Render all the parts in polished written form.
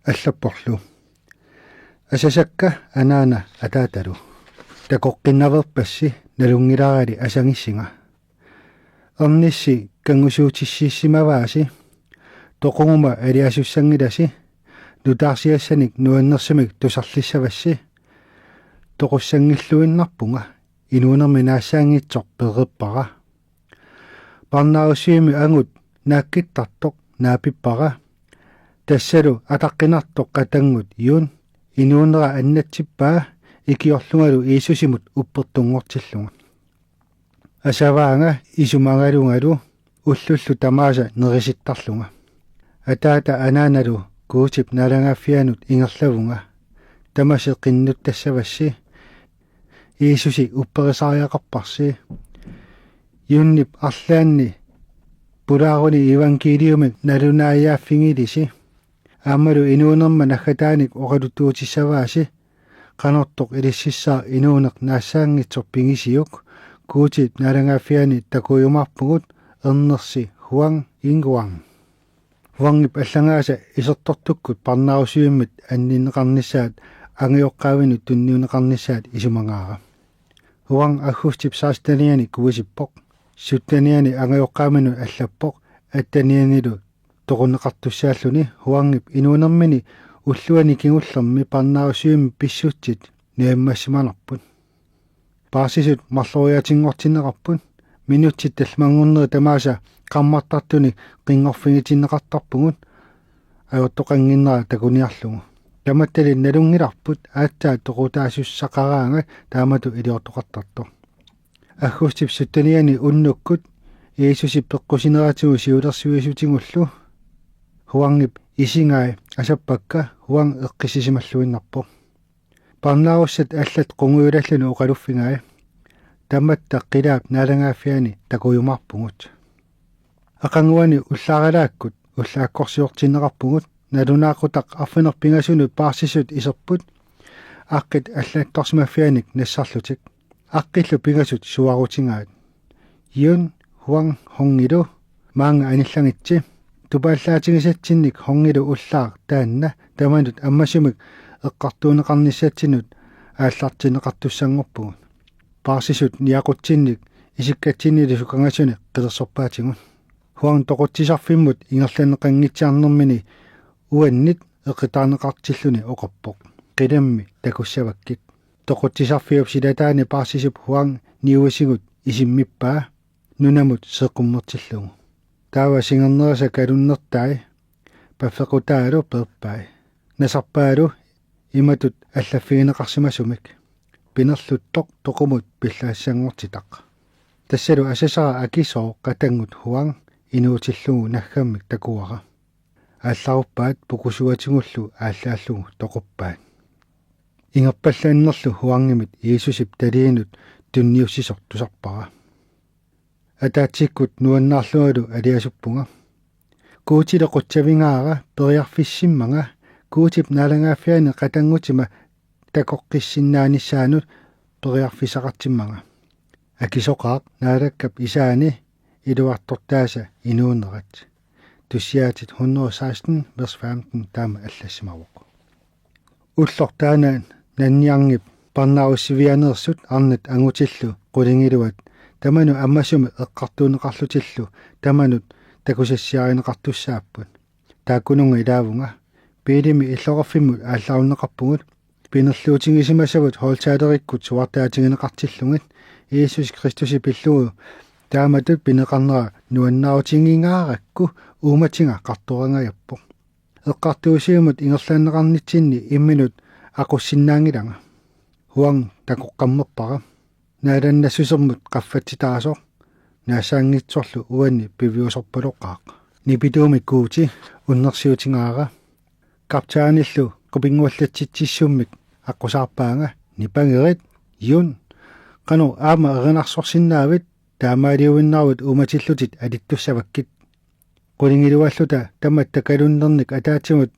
аллаппорлу асасакка анаана атааталу такоққиннаверпасси налунгилаари асангиссинга эрнисси кангусуутиссииссимавааси тоқунгума алиасуссангиласи нутаарсиассаник нуаннерсимик тусарлиссавасси тоқуссангиллуиннарпунга инуунерми наассаангитсоқ переппара парнаусиими ангут нааккиттартоқ наапиппара тассалу атаққинартоқ қатангут юун инуунера аннатсиппаа икиорлунгалу иисусимут уппертунгортиллунга асаваанга исумангалунгалу уллуллу тамааса нериситтарлунга атаата анааналу куутип налангаффианут ингерлавунга тамасеққиннут тассавасси иисуси упперисариақарпарси юннип арлаанни пулааруни евангелиумик налунааяаффигилиси аамалу инуунерма наггатааник оқалутуутиссавааси канортоқ илиссиссаа инуунеқ наассаангитсорпигисиук куутит налангаффиани такуйумарпугут эрнерси хуан ингуан хуангип аллагааса исертортуккут парнаусиуммит аннинеқарниссаат ангиоққаавину тунниунеқарниссаат исумангаара хуан аггустип саастаниани куисиппоқ суттаниани ангиоққаамину аллаппоқ аттанианилу тоқунеқартуссааллуни хуангип инуунермини уллуани кигуллерми парнаусиумми писсутсит неаммассиманарпут паасисут марлориатингортиннеқарпут минутсит талмангорнери тамааса қаммартартуни қингорфигитиннеқартарпугут аёртоқангиннера такуниарлугу таматтали налунгиларпут ааттаа тоқутаасуссақараанга таамату илиортоқартарто аггустип суттаниани уннуккут иисуси пеққусинератигу сиулерсуисутингуллу хуангип исингаи асаппакка хуан эққисисималлуиннарпо парнааруссат аллат қунгуилаллуну оқалуффигаи таматта қилаап налангааффиани такуйумарпугут ақангуани уллааралааккут уллааккорсиортиннеқарпугут налунаақутақ арфинерпингасуну паарсисут исерпут аққит аллаатторсимаффианик нассарлутик аққиллу пингасут суарутингаат юн хуан хонгилу маанга аниллангитси тупааллаатигисатсинник хонгилу уллаар таанна таманут аммасумик эққартуунеқарниссатсинут ааллартинеқартуссангорпугут паарсисут ниақутсинник исиккатсиннили сукангасуни қилерсорпаатигун хуан тоқутсисарфиммут ингерланеқангитсиарнэрмини уаннит эққитаарнеқартиллуни оқарпоқ қиламми такуссаваккит тоқутсисарфиуп силатаани паарсисуп хуан ниуасигут исиммиппаа нунамут сеққуммертиллугу таава сингернераса калуннертай паффеқутаалу перпай насарпаалу иматут аллаффигинеқарсимасумик пинерлуттоқ тоқумут пиллаассангортитақ тассалу асасара акисоо қатангут хуан инуутиллугу наггаммик такуара аалларуппаат пукусуатингуллу ааллааллугу тоқуппаат ингерпаллааннерлу хуангимит иисусип талиинут тунниуссисор тусарпара атаатсиккут нуаннаарлугалу алиасуппунга куутилеқутсавингаара периарфиссиммага куутип налангааффиани қатангутима такоққиссиннааниссаанут периарфисақартиммага акисоқаақ наалаккап исаани илуартортааса инуунерат туссиатит 116 vers 15 таама аллассимавоқ уллортаанаа нанниаргип парнааруссивианерсут арнат ангутиллу қулингилуат таману аммасуми эққартуунеқарлутиллу таманут такусассиаринеқартуссааппут тааккунунга илаавунга пилими иллоқарфиммут ааллаарунеқарпугут пинерлуутингисимасавут хоолтаалериккут суартаатингинеқартиллугит иисус кристуси пиллугу тааматут пинеқарнера нуаннаутингингааракку ууматинга қартуарангаяппо эққартуусиумут ингерлаанеқарнитсинни имминут ақуссиннаангилага хуан такоққаммерпара нааланнассусермут қаффатситаасоо наасаангитсорлу уанни пивиусорпалоққаақ нипитуумик куути уннерсиутингаара каптааниллу қупингуаллатситсиссуммик аққусаарпаанга нипангерит юн қану аама эринарсорсиннаавит таамаалиуиннаарут уматиллутит алиттуссаваккит қулингилуаллута таматта калуннерник атаатимут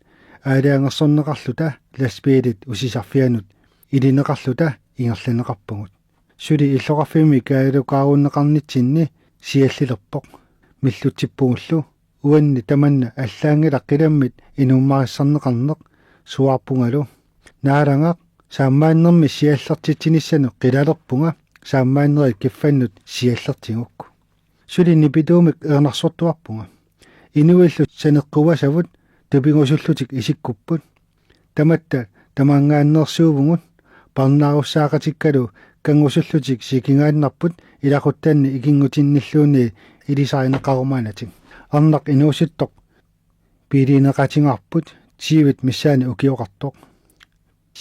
аалаангерсорнеқарлута ласпиилит усисарфианут илинеқарлута ингерланеқарпугут сули иллоқарфими каалукааруннеқарнитсинни сиаллилерпоқ миллутсиппугуллу уанни таманна аллаангила қиламмит инуммаассарнеқарнеқ suarpungalu naalanga saammaannermi siallertitsinissanu qilalerpunga saammaannerit kiffannut siallertingukku suli nipituumik ernarsortuarpunga inuillu saneqquwasavut tupingusullutik isikkupput tamatta tamaangaannersuuvungut parnaarussaaqatikkalu kangusullutik sikingaannarput ilaquttaanni ikingutinnilluuni ilisarineqarumaanatik arnaq inuusittoq piilineqatingarput siivit missaani ukioqartoq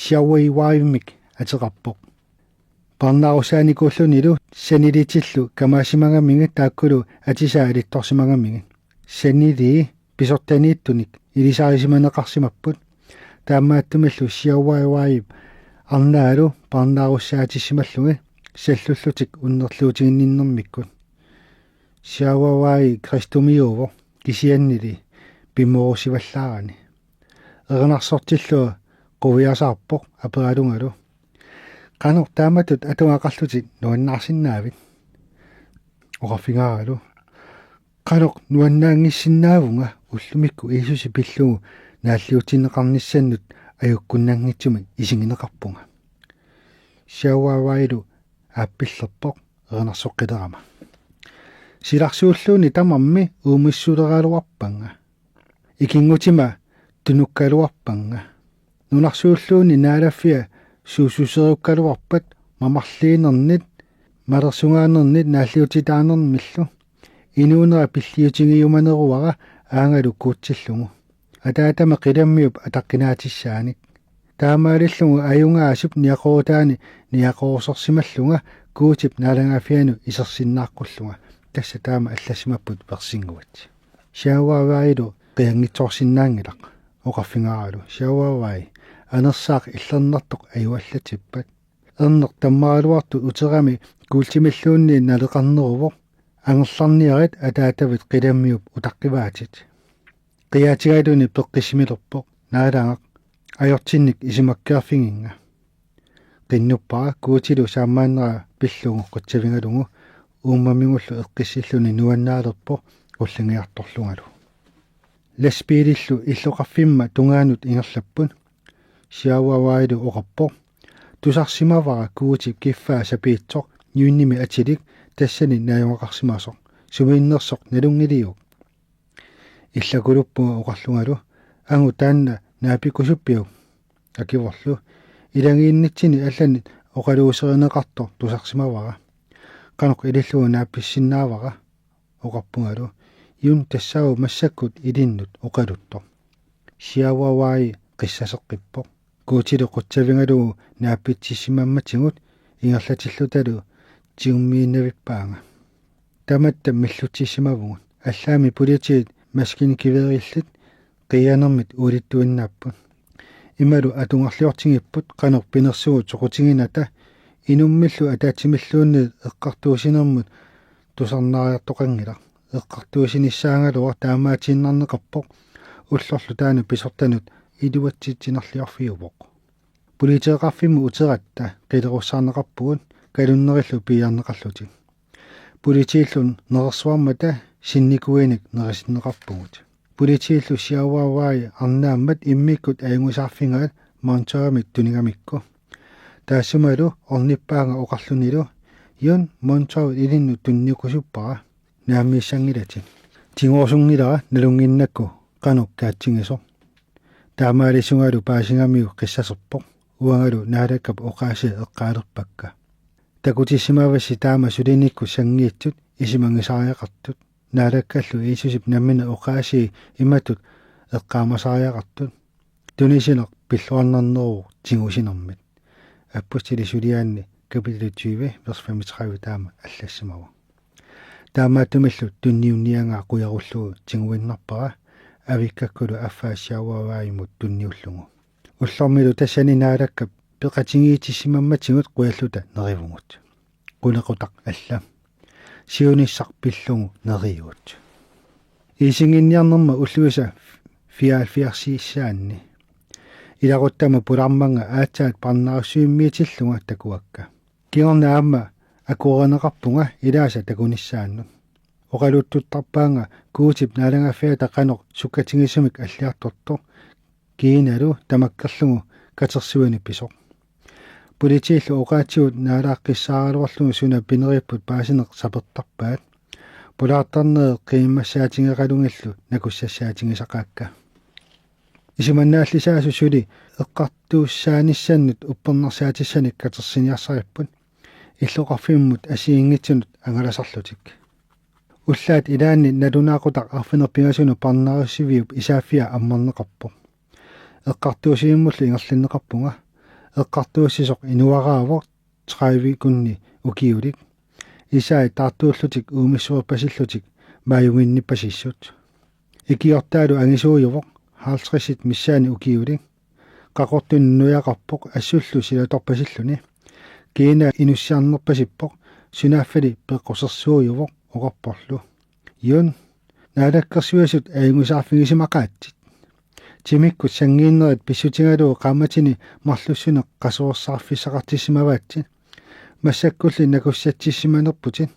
siauiwaayummik ateqarpoq parnaarussaanikууллуниlu sanilitillu kamaasimangamiŋi taakkulu atisaa alittorsimangamiŋi sanili pisortaniittunik ilisarisimaneqarsimapput taammaattumillu siauaiwaayip arnaalu parnaarussaatissimallungi sallullutik unnerluutiginninnermikkut siauawai kristumiuvo kisiannili pimmorusivallaarani ernersortillua quviasaarpoq aperalungalu qanu taamatut atungaqarlutit nuannaarsinnaavit oqarfingaaralu qanoq nuannaangissinnaavuŋa ullumikku Iisusi pillugu naalliutineqarnissannut ajukkunnaangitsumi isingineqarpunga siauawailu aappillerpoq ernersoqqilerama silarsuulluuni tamammi uumissuleraaluarpanga ikingutima tunukkaluarpanga nunarsuulluuni naalaffia suususeriukkaluarpat mamarliinernit malersungaanernit naalliutitaanermillu inuunera pilliutingiumaneruara aangalu kuutsillugu ataatama qilammiup ataqqinaatissaanit taamaalillungu ajungaasup niaqorutaani niaqorsorsimallunga kuutip naalangaafianu isersinnaaqqullunga tassa taama allassimapput persinguat siauaavailu qiangitsoorsinnaangilaq oqarfingaaralu siauaavai anersaaq illernertoq ajuallatippat erneq tammaraluartu uterami kuultimilluunni naleqarneruvoq angerlarniarit ataatavit qilammiup utaqqivaatit qiyaatigailuni peqqissimilerpoq naalangaq ajortinnik isimakkiarfinginga qinnuppara kuutilu saammaannera pillugu qutsavingalungu uumamingullu eqqissilluni nuannaalerpoq ullingiartorlungalu laspiilillu illoqarfimma tungaanut ingerlapput siauavailu oqarpoq tusarsimavara kuutip kiffaa sapiitsoq yuunnimi atilik tassani naajungaqarsimasoq sumiinnersoq nalungiliuq illakuluppunga oqarlungalu angu taanna naapikusuppiu akivorlu ilangiinnitsini allani oqaluuserineqartor tusarsimavara qanoq ilillugu naappissinnaavara oqarpungalu yun tassau massakkut ilinnut oqaluttoq siauavai qissaseqqippoq kuutilu qutsavingalugu naappitsissimammatingut ingerlatillutalu tiummiinnavippaanga tamatta millutissimavugut allaami politiit maskini kiveerillit qiyanermit uulittuinnaapпут ималу атунгарлиортингиппут qanoq pinersugu toqutinginata inummillu ataatsimilluunni eqqartuusinermut tusarnaariartoqangila eqqartuusinissaagalua taamaatiinnarneqarpoq ullorlu taanu pisortanut iluatsitsinerliarfiuvoq puliteeqarfimmu uteratta qilerussаарneqarpugut kalunnerillu piiarneqarlutik pulitiillun nerersuarmata sinnikuinik nerisneqarpugut pulitiillu siauaavai arnaammat immikkut ajungusaarfingaat montoramit tunigamikku taassumalu ornippaanga oqarlunilu yun montoravit ilinnu tunniukusuppara naammiissangilati tinguorsungilera nalunginnakku qanoq kaatsingisoq taamaalisugalu paasingamiu qissaserpoq uangalu naalakkap oqaasi eqqaalerpakka takutissimavassi taama sulinikku sangiitsut isimangisaariaqartut naalakkallu Iisusip nammina oqaasi imatut eqqaamasariaqartut tunisineq pilluarnerneruq tingusinermit appostili suliaanni kapitel 20 vers 35 taama allassimawa taamaattumillu tunniunniangaa qujarullugu tinguinnarpara avikkakkulu affaassiauavaimut tunniullugu ullormilu tassani naalakkap peqatingiitissimammatingut qualluta nerivungut qulequtaq alla siunissarpillugu neriugut isinginniarnerma ulluisa fialfiarsiissaanni ilaquttama pularmanga aatsaat parnaarussiimmiitillunga takuakka kiornaamma akureneqarpunga ilaasa takunissaannut oqaluuttuttarpaanga kuutip naalangaffiata qanoq sukkatingisumik alliartortoq kiinalu tamakkerlugu katersuani pisoq politiillu oqaatigut naalaaqqiссааралуарлугу суна пинерииппут паасинеқ саперторпаат пулаартарнеэ qiimmassaatigeqalungillu nakussassaatigisaqaakka исуманнааллисаасу сули эққартууссааниссаннут уппернерсаатиссаник катерсиниарсариппут иллоқарфиммут асиингитсунут ангаласарлутик уллаат илаанни налунаақутақ арфинерпигасуну парнариссивиуп исааффиа аммарнеқарпо эққартуусииммуллу ингерлиннеқарпунга эққартууссисоқ инуараавоқ траивикунни укиулик исаи таартууллутик уумиссуерпасиллутик мааюгинниппасиссут икиортаалу ангисууйувоқ хаалсрисит миссаани укиулик qaqortun nuaqarpoq assullu silatorpasilluni kiina inussiarnerpasippoq sunaaffali peqqussersuujuvoq oqarporlu yun naalakkersuasut aingusaarfigisimaqaatsit timikkut sangiinnerit pissutigaluu qaamatini marlussuneq qasuersaarfissaqartissimavaatsit массаккулли накуссатсиссиманерпутит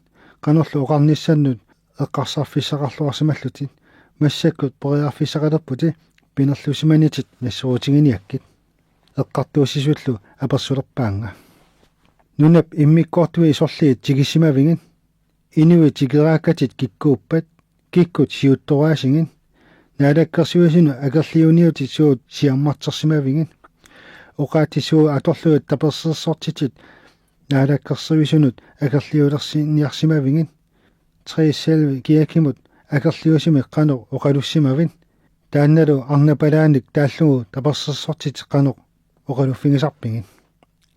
qanorlu oqarnissannut eqqarsarfissaqarluarsimallutit массаккут пориарфиссақалерпути пинерлусиманитит нассуутигиниаккит эққартуусисуллу аперсулерпаанга нунап иммиккортуи сорлиит тигиссимавигин инуи тигерааккатит киккууппат киккут сиутторуасигин наалаккерсуасину акерлиуниутит суут сиармартерсимавигин оqaатисуу аторлуут таперсерсортитит наалаккерсуисунут акерлиулерсиниарсимавигин триселви киакимут акерлиусими qanu oqalussimaвин таанналу арнапалааник тааллугу таперсерсортит qanu oqaluффигисарпигин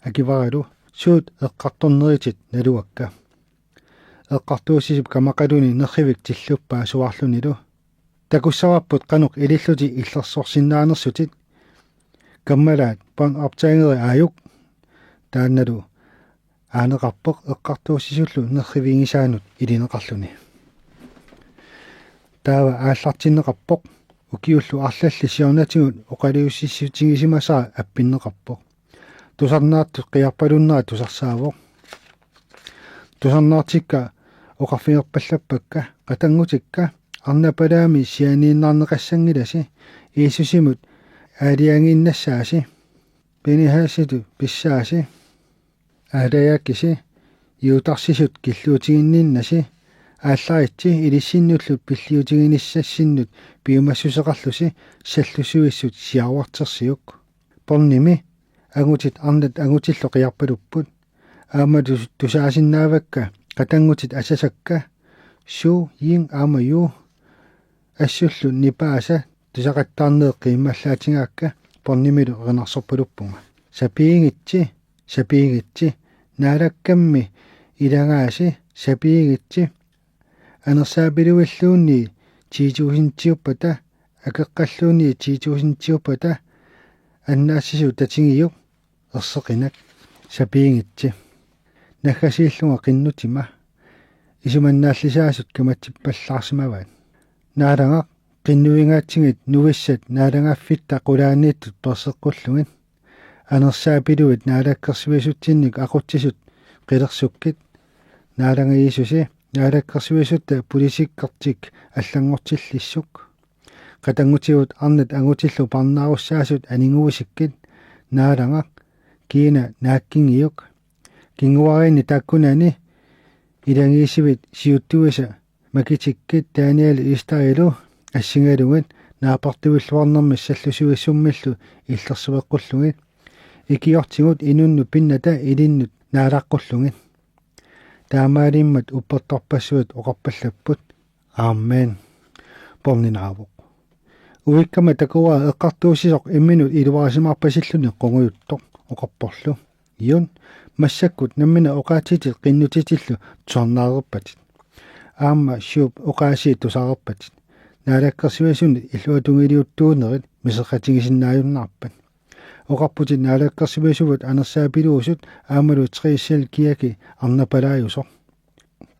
акиваралу суут эққарторнеритит налуакка эққартуусисип камақалуни нерривик тиллуппаа суарлунилу такуссаварпут qanуқ илиллути иллерсорсиннаанерсутит каммалаат пан аптаангери ааюк таанналу aaneqarpoq eqqartuussisullu nerriviingisaanut ilineqarluni taava aallartinneqarpoq ukiullu arlalli siornatigut oqaliussissutigisimasa appinneqarpoq tusarnaartut qiarpalunnera tusarsaavoq tusarnaartikka oqarfigerpallappakka qatangutikka arnapalaami sianiinnaarneqassangilasi iisusimut aaliangiinnassaasi pinihaasitu pissaasi аалаяккиси юутарсисут киллуутигиннииннаси аалларитси илиссиннуллут пиллиутигиниссассиннут пиумассусеқарлуси саллусуиссут сиарвартерсиук порними агутит арнат агутилло қиарпалуппут аамату тусаасиннаавакка қатангутит асасакка су ин аамаю ассуллу нипааса тусақаттаарнеэ қиммаллаатингаакка порнимилу ренарсорпалуппунга сапиигитси наалаккамми илагааси сапиигитси анерсаапилуиллуунни тиитуусинтиуппата акеққаллуунни тиитуусинтиуппата аннаассису татингиук ерсеқинак сапиигитси наггасииллунга қиннутима исуманнааллисаасут каматсиппаллаарсимаваат наалангақ қиннуингаатсигит нувиссат наалангааффитта қулаанииттут персеққуллугит анерсаапилуит наалаккерсуисутсинник aqutsisut qilерсуккит наалангиисуси наалаккерсуисутта пулисиккартик аллангортиллиссук qatangutigut arnat angutillu parnaarussаасут анингуусиккит наалангақ киина нааккингиук кингуариинни тааккунани илангиисивит сиуттуиса макитиккит тааниали истарилу ассингалугит наапартуиллуарнэрми саллусуиссуммиллу иллерсуеққуллугит икиортигут инунну пинната илиннут наалаққуллугит таамаалиммат уппертарпассуут оқарпаллаппут аамен порнинаавоқ уиккама такуа эққартуусисоқ имминут илуарасимаарпасиллуни қонгуйуттоқ оқарпорлу иун массаккут наммина оқаатитит қиннутитиллу туарнаарерпатит аама шуп оқааси тусаарерпатит наалаккерсуасуни иллуатунгилиуттуунерит мисеқатигисиннааюннаарпат оқарпутит наалаккерсуасувут анерсаапилуусут аамалу трииссал киаки арнапалааюсоқ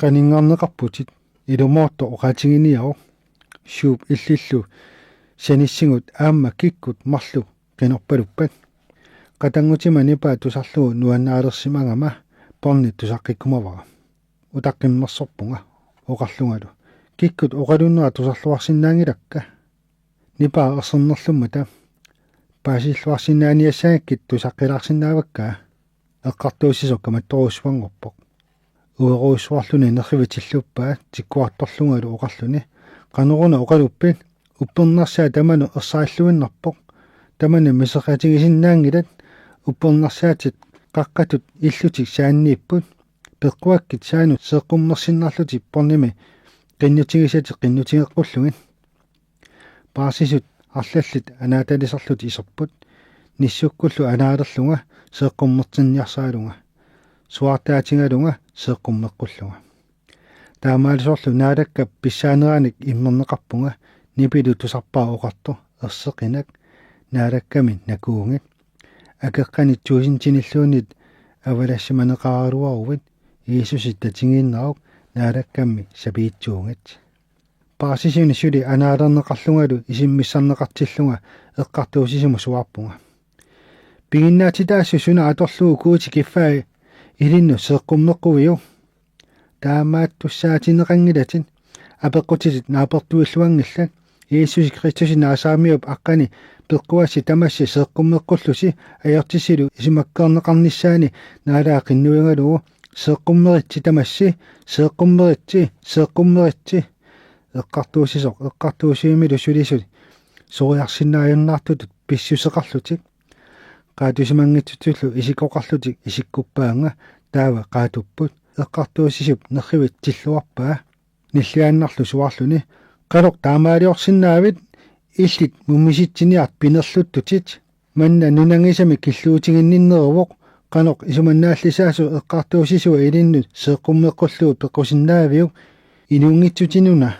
qaninngаарneqarputit ilumorto oqatiginiaruq shuup illillu sanissingut aamma kikkut marlu qinorpaluppat qatangutima nipa tusarlugu nuannaalersimangama porni tusaqqikkumavara utaqqimmersorpunga oqarlungalu kikkut oqalunnera tusarluarsinnaangilakka nipa ersernerlummata паасиллуарсинаaniassаагаккит тусаққилаарсинааваккаа эққартуусисокка матторуусвангорпоқ уеруусуарлуни нерривитиллуппаа тиккуарторлунгалу оқарлуни qanuruna oqaluppit uppernersaa tamanu ersaallуиннарпоq tamanu miseqatigisinnaaнгилат uppernersaatit qaqqatut illutik saanniipput peqquakkit saanut seeqqummersinnarlutik pornimi qinnutigisati qinnutigeqqulluгin paasisut arlallit anaatalisarlut iserput nissukkullu anaalerlunga seeqqummertinniarsaalunga suartaatigalunga seeqqummeqqulluga таамаалисорлу наалакка писсаанерааник иммернеқарпунга нипилу тусарпаа оқарту ерсеқинак наалакками накуунгит акеққани туусинтиниллуунит авалассиманеқаралуарувит иисусит татингииннараук наалаккамми сапиитсуунгит паасисини сули анаалернеқарлунгалу исиммиссарнеқартиллунга эққартуусисиму суарпунга пигиннаатитаассу суна аторлуу куути киффаа илинну сеэққуммеққувиу таамааттуссаатинеқангилатин апеққутит наапертуиллуангиллак иисус христуси наасаамиуп аққани пеққуаси тамасси сеэққуммеққуллуси аёртисилу исимаккаарнеқарниссаани наалаа қиннуингалугу сеэққуммеритси тамасси сеэққуммеритси эққартуусисоқ эққартуусиимилу сулисут сориарсинааюннаартутут писсусеқарлутик qaatusimangitsutullu isikoqarlutik isikkupaanga taava qaatupпут эққартуусисуп нерривит тиллуарпаа ниллиааннарлу суарлуни қалоқ таамаалиорсинаавит иллит муммиситсиниарт пинерлуттутит манна нунангисами киллуутигинниннеруоқ қалоқ исуманнааллисаасу эққартуусисуа илиннут сеэққуммеққуллуу пеққусиннаавиу инунгитсутинуна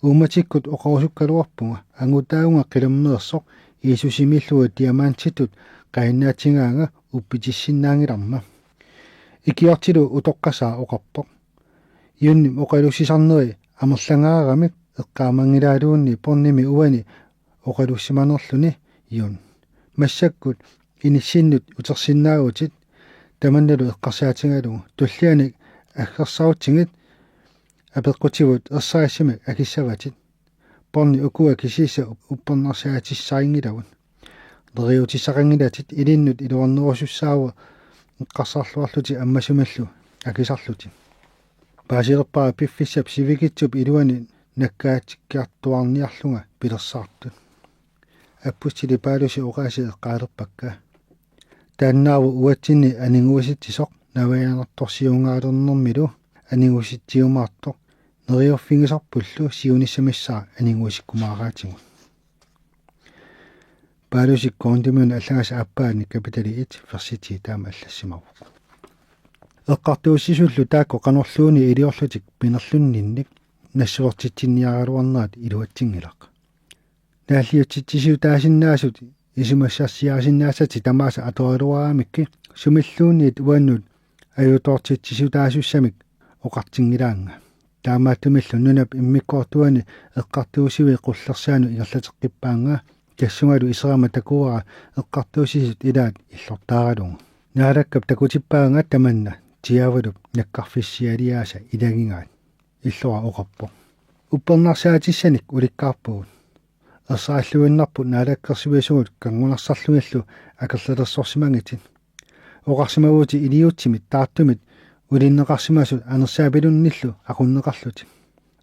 ууматиккут оқорусуккалуарпунга ангутаунга қиламмеерсоқ иисусимиллуа диамаантитут qainnaatigaanga uppitissиннаангиларма икиортилу утоққасаа оқарпоқ юнни оқалуссисарнери амерлангаарамик эққаамангилаалуунни порними уани оқалуссиманерлүни юн массаккут иниссиннут утерсиннаагутит таманналу эққарсаатингалугу туллианик аггерсаутсигит апеққутигут ерсаассимак акиссаватит порни укуа кисиса уппернерсаатиссарингилавун лериутиссақангилатит илиннут илуарнерусуссаава эққарсарлуарлути аммасумаллу акисарлути паасиерпаа пиффиссап сивигитсуп илуани наккаатиккиартуарниарлунга пилерсаартут аппустили паалуси оқааси эққаалерпакка тааннааву уатсини анингууситсисоқ наваянерторсиунгаалернэрмилу анингуситсиумаартоқ нериорфингисарпуллу сиуниссамиссаа анингуусиккумаараатигу паалусик кондимун аллагас аппаани капиталиит ферсити таама аллассимаву эққартуussисуллу таакко қанерлууни илиорлутик пинерлуннинник нассуортитсинниаралуарнаат илуатсингилақ нааллиутситсису таасиннаасут исумассарсиарсиннаасати тамааса аторалуарамикки сумиллуунниит уаннут аюутортитсису таасуссамик оқартингилаанга таамааттумиллу нунап иммиккортуани эққартуусиви қуллерсаану игерлатеққиппаанга тассунгалу исерама такуара эққартуусисут илаат иллортааралугу наалаккап такутиппаанга таманна тиавалуп наккарфиссиалиааса илагингаат иллуа оқарпо уппернарсаатиссаник уликкаарпугут ерсааллуиннарпут наалаккерсивисугут кангунарсарлугиллу акерлалерсорсимангитит оқарсимавути илиутсимит таартумит улиннеқарсимасут анерсаапилунниллу aqunneqarlutit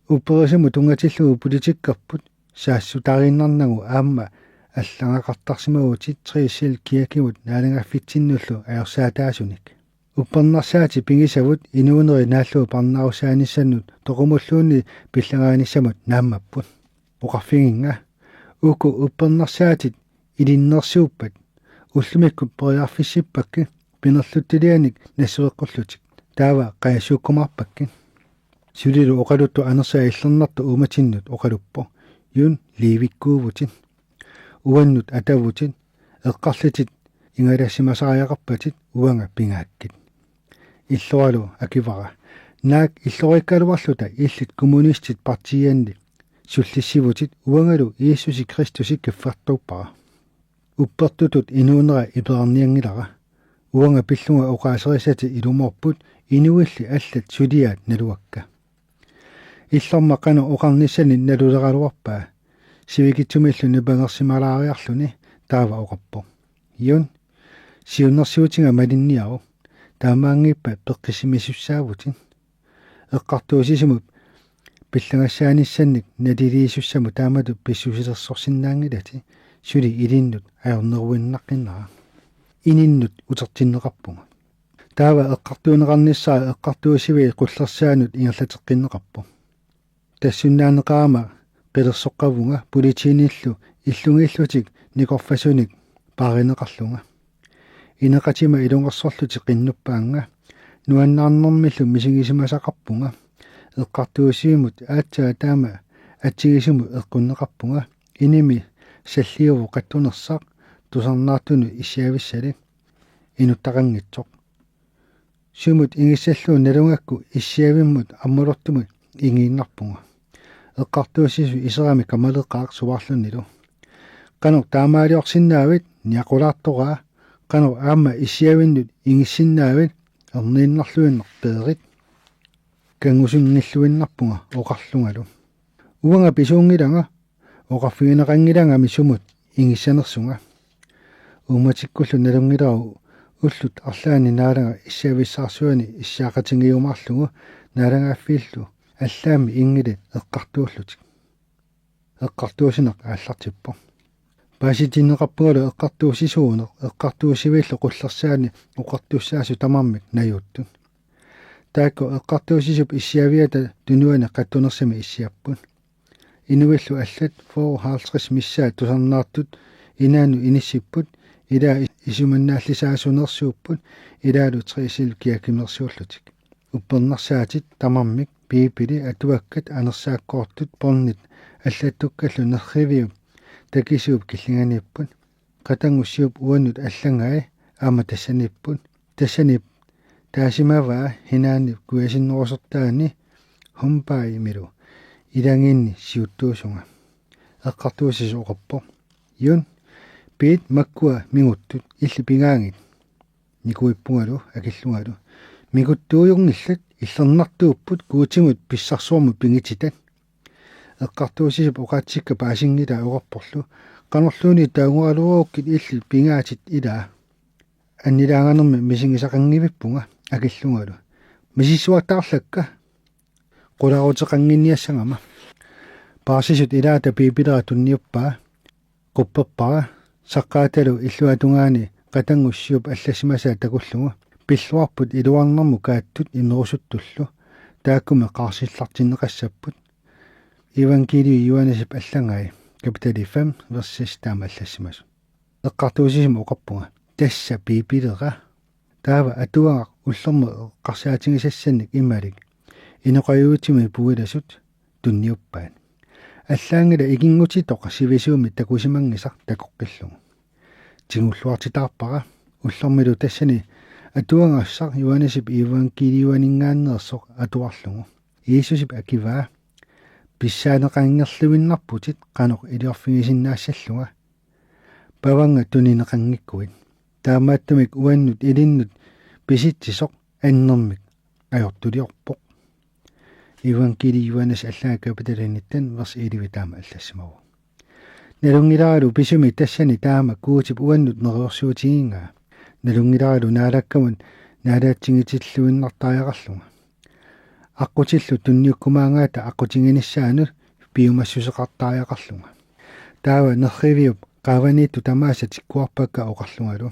упперисиму тунгатиллугу политиккерпут саассутариннарнагу аама аллангақартарсимагутит триисил киакимут наалангаффитсиннуллу аерсаатаасуник уппернарсаати пигисавут инуунери нааллуу парнаарусааниссаннут тоқумуллуунни пиллагааниссамут нааммаппут оқарфигинга уку уппернарсаатит илиннерсууппат уллумиккут периарфиссиппакки пинерлуттилианик нассуеққуллутик таава қаясууккумарпакки сулилу оқалутту анерсаа иллернарту ууматиннут оқалуппо юн ливиккуувутит уаннут атавутит эққарлитит ингалассимасариақарпатит уанга пингааккит иллуалу акивара наак иллориккалуарлута иллит коммунистит партиянни суллиссивутит уангалу иисуси христуси киффартууппара уппертутут инуунера иперарниангилара уанга пиллунга оқаасерисати илуморпут инуилли аллат сулиаат налуакка иллэрмаққану оқарниссани налулералуарпаа сивигитсумиллу нипангерсималаариарлуни taava oqappo iun siunnersuutinga malinniaru taamaangippa peqqisimissussaavutin eqqartuusisumut pillangassaanissannik naliliisussamu taamatu pissusilersorsinnaangilati suli ilinnut ajorneruinnaqqinara ininnut utertinneqarpunga taava eqqartuuneqarnissaa eqqartuusivi qullersaanut ingerlateqqinneqarpu tassunnaaneqaama qilersoqqavunga politiinillu illungillutik nikorfasunik paaриneqarlunga ineqatima ilungersorluti qinnuppaanga nuannaarnermillu misigisимасақарpunга eqqartuusiimut aatsaa taama atsigisumut eqqunneqarpunga inimi саллиуву qattunersaaq tusarnaartunu иссаависсали инуттақангитсоқ сумут ингиссаллуу налунгакку иссаавиммут аммулортумут ингииннарпунга eqqartuusisу исерами камалеққаақ суварлуннилу qanor taamaaliorsinnaavit niaqulaartoraa qanor aama issiavinnut ingissinnaavit erniinnarluinner peerit kangusunngilluinnarpunga oqarlungalu uanga pisuungilanga oqarfigineqangilangami sumut ingissanersunga uumatikkullu nalungilaru ullut arlaani naalaga issaavissaarsuani issaaqatingiumaarlugu naalagaaffiillu аллаами ингилит эққартууллутик эққартуусинеқ ааллартиппо пааситиннеқарпугалу эққартуусисуунеқ эққартуусивиллу қуллерсаани оқартуссаасу тамармик наюуттун таакко эққартуусисуп иссиавиата тунуана қаттунерсами иссиаппут инуиллу аллат 450 миссаа тусарнаартут инаану иниссиппут илаа исуманнааллисаасунерсууппут илаалу 3 киакимерсууллутик уппернарсаатит тамармик пипили атуаккат анерсааккоортут порнит аллаттуккаллу нерривиу такисууп киллинганииппут qatangуссиуп уаннут аллангаи аама тассаниппут тассанип таасимаваа хинаани куясиннерусертаани хумпаи милу илангинни сиуттуусунга эққартуусис оқарпо юн пит маккуа мигуттут илли пингаангит никуиппунгалу акиллунгалу мигуттуйорниллат иллернартууппут куутимут писсарсуормут пингититат эққартуусисуп оқаатсикка паасингила уқарпорлу канорлууни таунгуалурууккит илли пингаатит илаа аннилаанганерми мисингисақангивиппунга акиллунгалу мисиссуаттаарлакка qulaarutеқангинниассангама паасисут илаата пипилера тунниуппаа қупперпара саққааталу иллуатунгаани qatangуссиуп аллассимасаа такуллугу пиллуарпут илуарнэрму кааттут инерусуттуллу тааккуме qaarсиллартиннеқассаппут евангелие Йоаннесип аллангай капитали 5 верс таама аллассимасу эққартуусисим оқарпунга тасса пипилера таава атуага уллерме эққарсаатингисассанник ималик инеқаюутими пуиласут тунниуппаан аллаангила игингутитоқ сивисууми такусимангисар такоққиллугу тигуллуартитаарпара уллермилу тассани атуангассар Йоаннесип евангелиуанингааннерсоқ атуарлугу Иисусип акиваа писсаанеқангерлуиннарпутит қаноқ илиорфигисиннаассаллуга паванга тунинеқангиккуит таамааттумик уаннут илиннут писитсисоқ аннермик ajortuliorpoq евангелие Йоаннес аллаа капиталиниттан верс 11 таама аллассимаву налунгилааралу писуми тассани таама куутип уаннут нериорсуутигингаа налунгилааралу наалаккамун наалаатсигитиллуиннартариақарлунга аққутиллу тунниуккумаангаата аққутингиниссаану пиумассусеқартариақарлунга таава нерривиуп qaavaniittu tamaasa tikkuarpakka oqarlungalu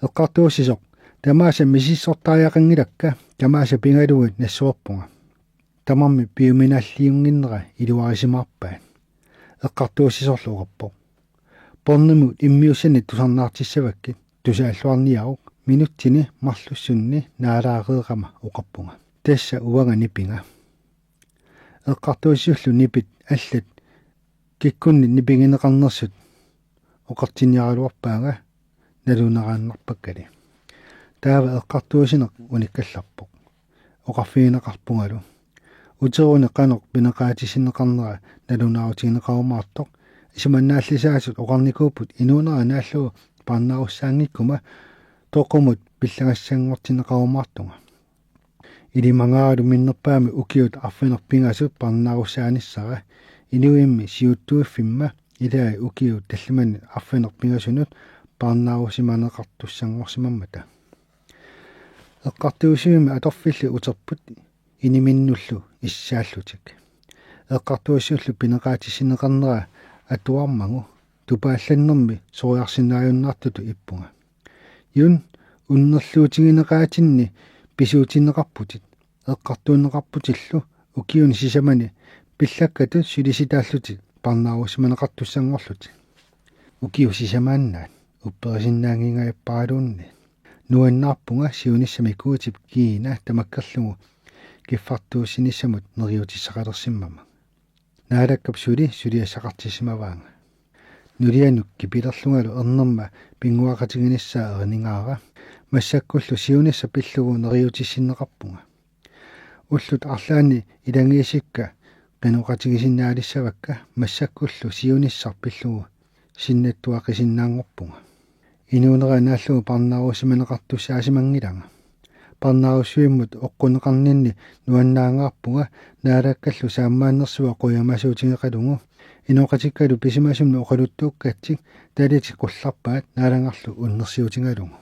eqqartuussisoq tamaasa misisortaariaqangilakka tamaasa pingaluut nassuorpunga tamarmi piuminaalliunginnera iluarisimaarpaat eqqartuussisorlu uqarpoq pornimut immiussani tusarnaartissavakki tusaalluarniaruq minuttini marlussunni naalaareeqama uqarpunga tassa uanga nipinga eqqartuussullu nipit allat kikkunni nipingineqarnersut oqartiniaraluarpaanga naluneraannarpakkali taava eqqartuusineq unikkallarpoq oqarfigineqarpungalu uteruni qanoq pineqaatisinneqarnera nalunaarutigineqarumaartoq isumannaаллисаасут oqarnikuuput inuunera naallugu parnarussaangikkuma toqumut pillagassangortineqarumaartunga ilimangaalu minnerpaami ukiut arfinerpingasut parnarussaanissara inuimmi siuttuuffimma илаа укиу таллимани арфинерпингаsunut парнаарусиманеқартуссангорсимаммата эққартуусиуми аторфилли утерпут iniminнуллу иссааллутик эққартуусиуллу пинеқаатисинеқарнера атуармагу тупаалланнэрми сориарсинааюннаартуту иппунга юн уннерлуутигинеқаатинни писуутинеқарпутит эққартуунеқарпутиллу укиуни сисамани пиллаккату сулиситааллутит парнаарусиманеқартуссангорлути укиу сисамааннаат упперисиннаангингаяппаралуунни нуаннаарпунга сиуниссами куутип киина тамаккерлугу киффартууссиниссамут нериутиссақалерсиммама наалаккап сулиассақартисимаваанга нулианук кипилерлунгалу ернерма пингуақатигиниссаа ернингаара массаккуллу сиунисса пиллугу нериутиссиннеқарпунга уллут арлаани илангиисикка qenuqatigisinnaalissavakka массаккуллу сиуниссар пиллугу синнаттуақисиннаангорпунга инуунера нааллугу парнаарусиманеқартуссаасимангилага парнаарусуиммут оққунеқарнинни нуаннаангаарпунга наалаккаллу сааммааннерсуа қуямасуутингеқалугу инуоқатиккалу писимасумну оқалуттууккатсик талити қулларпаат наалангарлу уннерсиутингалугу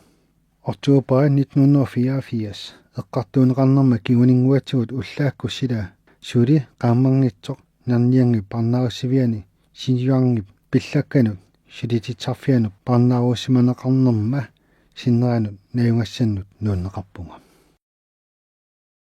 ортуупаа 1984 эққартуунеқарнерма кигунингуатсугут уллаакку сила сули qaammarngitsoq narniangi parnaarussivиани синьюангип пиллакканут сулититсарфианут парнааруссиманеқарнерма синнеранут наюнгассаннут нууннеқарпунга